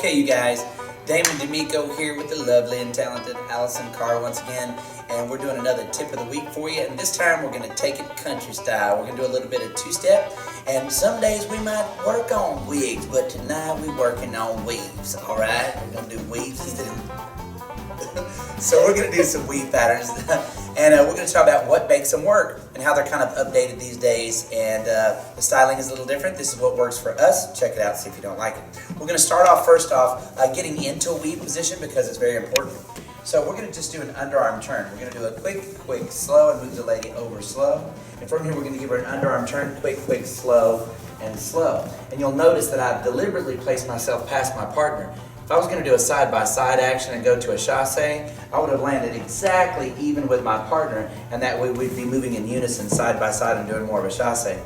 Okay, you guys, Damon D'Amico here with the lovely and talented Allison Carr once again, and we're doing another tip of the week for you, and this time we're going to take it country style. We're going to do a little bit of two-step, and some days we might work on wigs, but tonight we're working on weaves, alright? We're going to do weaves instead of... So we're going to do some weave patterns, and we're going to talk about what makes them work and how they're kind of updated these days, and the styling is a little different. This is what works for us. Check it out, see if you don't like it. We're going to start off first off getting into a weave position because it's very important. So we're going to just do an underarm turn. We're going to do a quick, slow, and move the lady over slow. And from here we're going to give her an underarm turn, quick, slow, and slow. And you'll notice that I've deliberately placed myself past my partner. If I was going to do a side-by-side action and go to a chasse, I would have landed exactly even with my partner, and that way we'd be moving in unison side-by-side and doing more of a chasse.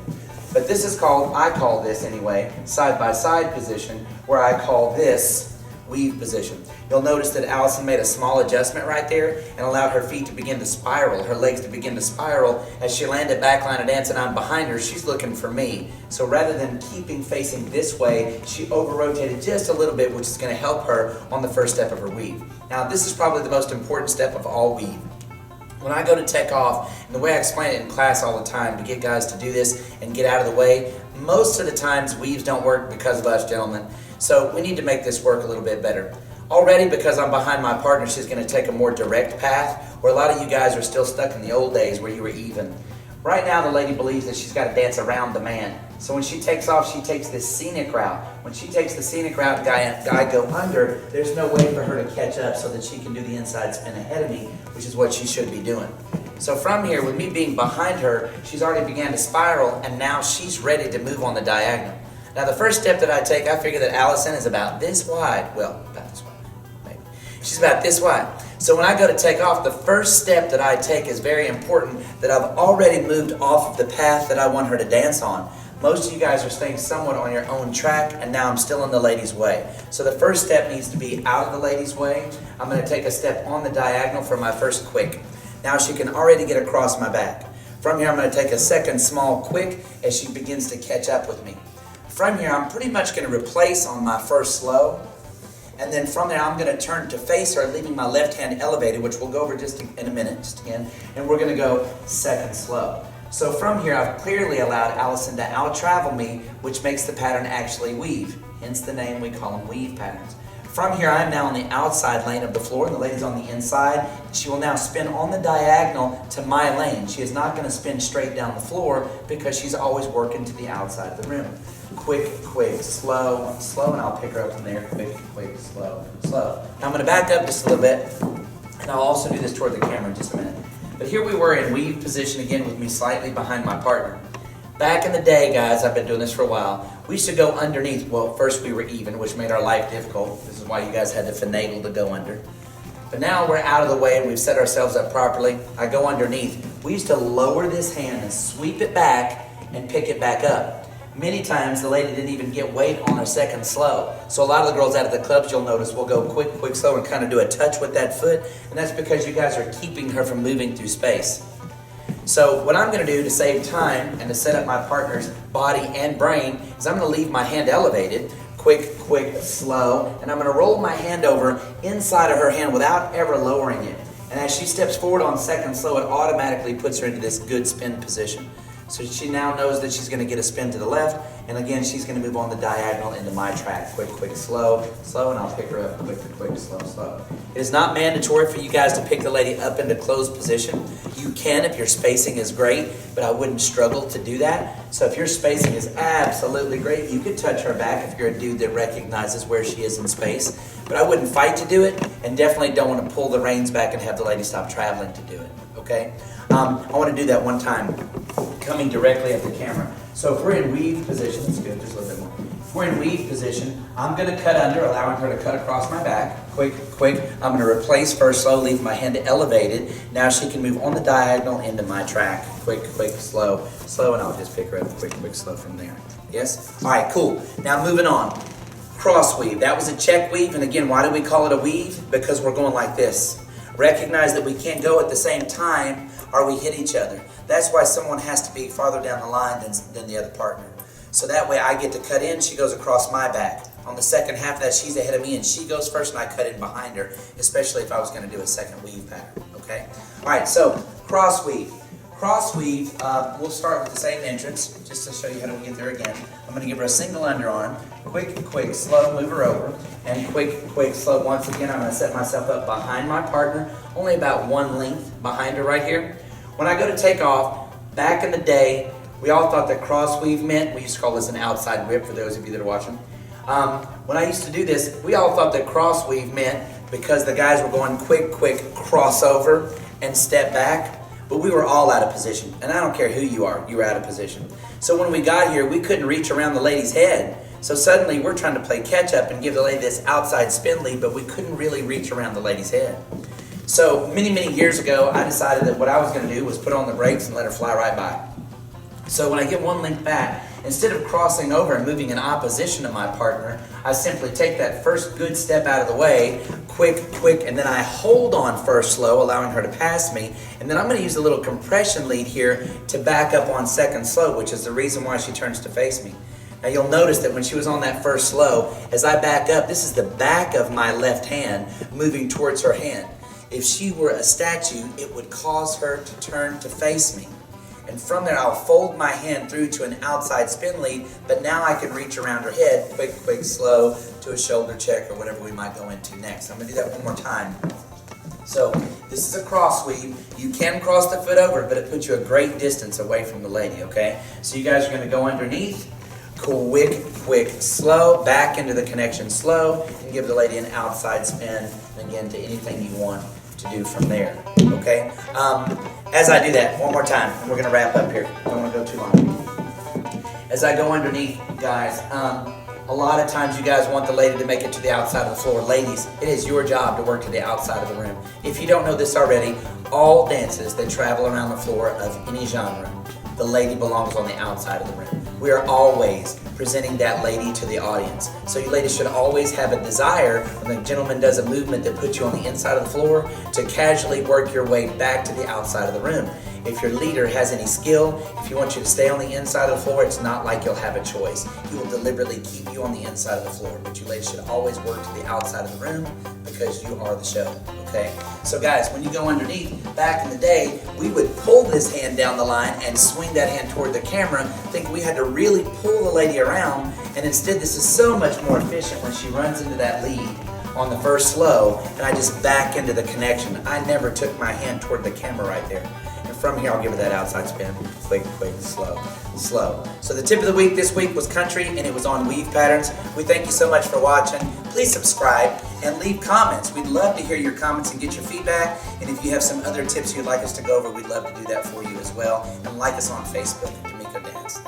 But this is called, I call this anyway, side-by-side position, where I call this weave position. You'll notice that Allison made a small adjustment right there and allowed her feet to begin to spiral, her legs to begin to spiral. As she landed back line of dance and I'm behind her, she's looking for me. So rather than keeping facing this way, she over-rotated just a little bit, which is going to help her on the first step of her weave. Now this is probably the most important step of all weave. When I go to take off, and the way I explain it in class all the time to get guys to do this and get out of the way, most of the times weaves don't work because of us gentlemen. So we need to make this work a little bit better. Already, because I'm behind my partner, she's going to take a more direct path, where a lot of you guys are still stuck in the old days where you were even. Right now, the lady believes that she's got to dance around the man. So when she takes off, she takes this scenic route. When she takes the scenic route, guy go under, there's no way for her to catch up so that she can do the inside spin ahead of me, which is what she should be doing. So from here, with me being behind her, she's already began to spiral, and now she's ready to move on the diagonal. Now the first step that I take, I figure that Allison is about this wide. Well, about this wide, maybe. She's about this wide. So when I go to take off, the first step that I take is very important, that I've already moved off of the path that I want her to dance on. Most of you guys are staying somewhat on your own track, and now I'm still in the lady's way. So the first step needs to be out of the lady's way. I'm going to take a step on the diagonal for my first quick. Now she can already get across my back. From here, I'm going to take a second small quick as she begins to catch up with me. From here, I'm pretty much going to replace on my first slow. And then from there, I'm going to turn to face her, leaving my left hand elevated, which we'll go over just in a minute, just again. And we're going to go second slow. So from here, I've clearly allowed Allison to out-travel me, which makes the pattern actually weave. Hence the name, we call them weave patterns. From here, I'm now on the outside lane of the floor, and the lady's on the inside. She will now spin on the diagonal to my lane. She is not going to spin straight down the floor because she's always working to the outside of the room. Quick, slow, and I'll pick her up from there. Quick, slow. Now I'm going to back up just a little bit, and I'll also do this toward the camera in just a minute. But here we were in weave position again with me slightly behind my partner. Back in the day, guys, I've been doing this for a while, we used to go underneath. Well, first we were even, which made our life difficult. This is why you guys had to finagle to go under. But now we're out of the way and we've set ourselves up properly. I go underneath. We used to lower this hand and sweep it back and pick it back up. Many times the lady didn't even get weight on her second slow. So a lot of the girls out of the clubs, you'll notice, will go quick, slow, and kind of do a touch with that foot. And that's because you guys are keeping her from moving through space. So what I'm going to do to save time and to set up my partner's body and brain is I'm going to leave my hand elevated, quick, slow, and I'm going to roll my hand over inside of her hand without ever lowering it. And as she steps forward on second slow, it automatically puts her into this good spin position. So she now knows that she's going to get a spin to the left, and again, she's going to move on the diagonal into my track. Quick, slow, and I'll pick her up. Quick, slow. It is not mandatory for you guys to pick the lady up into closed position. You can if your spacing is great, but I wouldn't struggle to do that. So if your spacing is absolutely great, you could touch her back if you're a dude that recognizes where she is in space. But I wouldn't fight to do it, and definitely don't want to pull the reins back and have the lady stop traveling to do it, okay? I want to do that one time, coming directly at the camera. So if we're in weave position, let's do it just a little bit more. If we're in weave position, I'm going to cut under, allowing her to cut across my back. Quick. I'm going to replace first slow, leave my hand elevated. Now she can move on the diagonal into my track. Quick, slow, and I'll just pick her up quick, slow from there. Yes? All right, cool. Now moving on. Cross weave. That was a check weave, and again, why do we call it a weave? Because we're going like this. Recognize that we can't go at the same time or we hit each other. That's why someone has to be farther down the line than the other partner. So that way I get to cut in, she goes across my back. On the second half of that, she's ahead of me, and she goes first, and I cut in behind her, especially if I was going to do a second weave pattern, okay? All right, so cross weave. Cross weave, we'll start with the same entrance, just to show you how to get there again. I'm going to give her a single underarm, quick, slow, move her over, and quick, slow. Once again, I'm going to set myself up behind my partner, only about one length behind her right here. When I go to take off, back in the day, we all thought that cross weave meant, we used to call this an outside whip for those of you that are watching. When I used to do this, we all thought that cross weave meant because the guys were going quick crossover and step back. But we were all out of position, and I don't care who you are, you were out of position. So when we got here, we couldn't reach around the lady's head. So suddenly we're trying to play catch up and give the lady this outside spin lead, but we couldn't really reach around the lady's head. So many years ago, I decided that what I was going to do was put on the brakes and let her fly right by. So when I get one length back, instead of crossing over and moving in opposition to my partner, I simply take that first good step out of the way, quick, and then I hold on first slow, allowing her to pass me, and then I'm going to use a little compression lead here to back up on second slow, which is the reason why she turns to face me. Now you'll notice that when she was on that first slow, as I back up, this is the back of my left hand moving towards her hand. If she were a statue, it would cause her to turn to face me. And from there, I'll fold my hand through to an outside spin lead, but now I can reach around her head, quick, slow, to a shoulder check or whatever we might go into next. I'm going to do that one more time. So this is a cross weave. You can cross the foot over, but it puts you a great distance away from the lady, okay? So you guys are going to go underneath, quick, slow, back into the connection slow, and give the lady an outside spin, and again, to anything you want to do from there, okay? As I do that, one more time, and we're going to wrap up here. I don't want to go too long. As I go underneath, guys, a lot of times you guys want the lady to make it to the outside of the floor. Ladies, it is your job to work to the outside of the room. If you don't know this already, all dances that travel around the floor of any genre, the lady belongs on the outside of the room. We are always presenting that lady to the audience. So you ladies should always have a desire, when the gentleman does a movement that puts you on the inside of the floor, to casually work your way back to the outside of the room. If your leader has any skill, if you want you to stay on the inside of the floor, it's not like you'll have a choice. He will deliberately keep you on the inside of the floor. But you ladies should always work to the outside of the room because you are the show, okay? So guys, when you go underneath, back in the day, we would pull this hand down the line and swing that hand toward the camera, thinking we had to really pull the lady around, and instead this is so much more efficient when she runs into that lead on the first slow, and I just back into the connection. I never took my hand toward the camera right there. And from here, I'll give her that outside spin. Quick, slow. So the tip of the week this week was country, and it was on weave patterns. We thank you so much for watching. Please subscribe and leave comments. We'd love to hear your comments and get your feedback. And if you have some other tips you'd like us to go over, we'd love to do that for you as well. And like us on Facebook, D'Amico Dance.